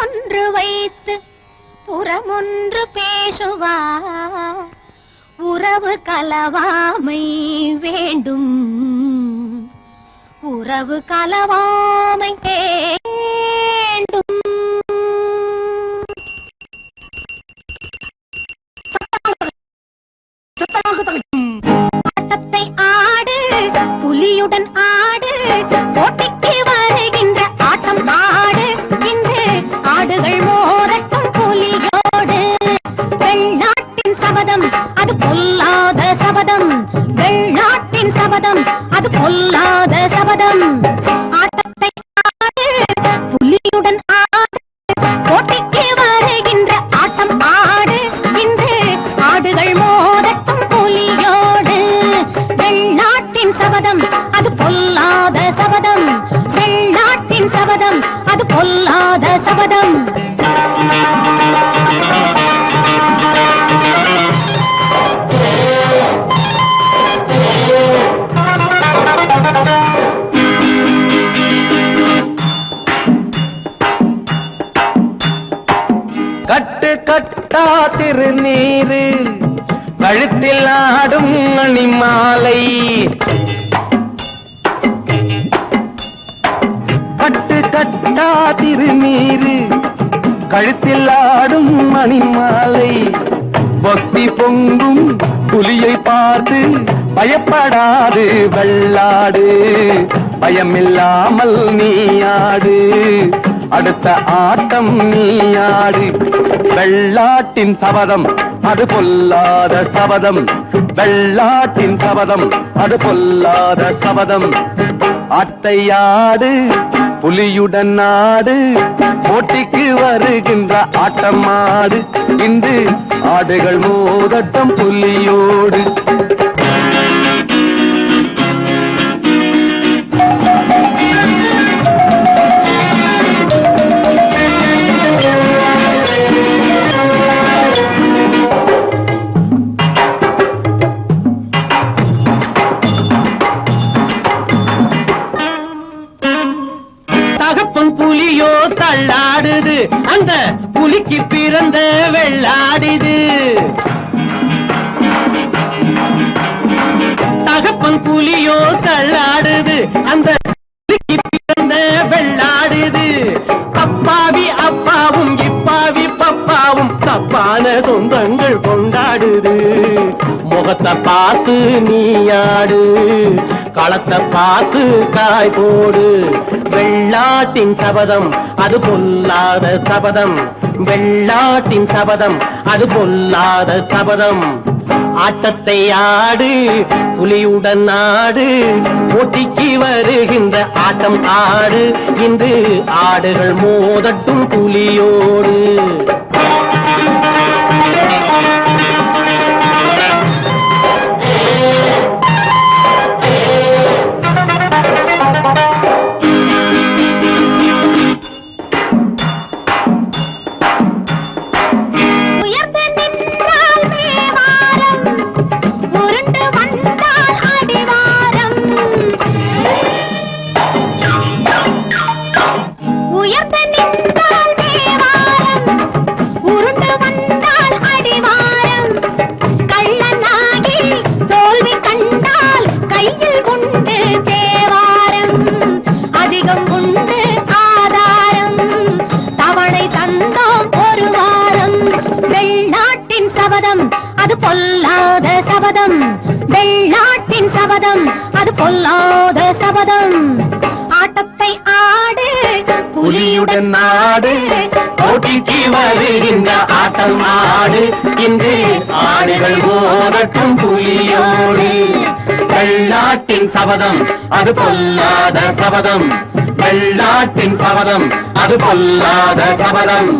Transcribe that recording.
புறமொன்று வைத்து புறமொன்று பேசுவார். உறவு கலவாமை வேண்டும், உறவு கலவாமை வேண்டும். ஆட்டத்தை ஆடு, புலியுடன் ஆடு, போட்டிக்கு வருகின்ற ஆட்டம் ஆடு. இன்று ஆடுகள் மோதட்டும் புலியோடு. வெள்நாட்டின் சபதம் அது பொல்லாத சபதம், வெள்நாட்டின் சபதம் அது பொல்லாத சபதம். ஆட்டத்தை ஆடு, புலியுடன் ஆடு, போட்டிக்கு வருகின்ற ஆட்டம் ஆடு. இன்று ஆடுகள் மோதட்டும் புலியோடு. வெள்நாட்டின் சபதம் அது பொல்லாத சபதம், வெள்நாட்டின் சபதம் அது பொல்லாத சபதம். கட்டு கட்டா திருநீரு, கழுத்தில் ஆடும் மணிமாலை. கட்டு கட்டா திருநீரு, கழுத்தில் ஆடும் மணிமாலை. பக்தி பொங்கும் புலியை பார்த்து பயப்படாது வெள்ளாடு. பயமில்லாமல் நீயாடு, அடுத்த ஆட்டம் நீயாடு. வெள்ளாட்டின் சபதம் அது பொல்லாத சபதம், வெள்ளாட்டின் சபதம் அது பொல்லாத சபதம். ஆட்டையாடு, புலியுடன் ஆடு, போட்டிக்கு வருகின்ற ஆட்டம் ஆடு. இன்று ஆடுகள் மோதட்டம் புலியோடு. புலியோ தள்ளாடுது, அந்த புலிக்கு பிறந்த வெள்ளாடுது. தகப்பன் புலியோ தள்ளாடுது, அந்த புலிக்கு பிறந்த வெள்ளாடுது. அப்பாவி அப்பாவும் இப்பாவி பப்பாவும் தப்பான சொந்தங்கள் கொண்டாடுது. முகத்தை பார்த்து நீயாடு, களத்தை பார்த்து காய் போடு. வெள்ளாட்டின் சபதம் அது பொல்லாத சபதம், வெள்ளாட்டின் சபதம் அது பொல்லாத சபதம். ஆட்டத்தை ஆடு, புலியுடன் ஆடு, போட்டிக்கு வருகின்ற ஆட்டம் ஆடு. இன்று ஆடுகள் மோதட்டும் புலியோடு. பொல்லாத சபதம், வெள்நாட்டின் சபதம் அது பொல்லாத சபதம். ஆட்டத்தை ஆடு, புலியுடன் ஆடு, போட்டிக்கு வருகின்ற ஆட்டம் ஆடு. இன்று ஆடுகள் மோதட்டும் புலியோடு. வெள்நாட்டின் சபதம் அது பொல்லாத சபதம், வெள்நாட்டின் சபதம் அது பொல்லாத சபதம்.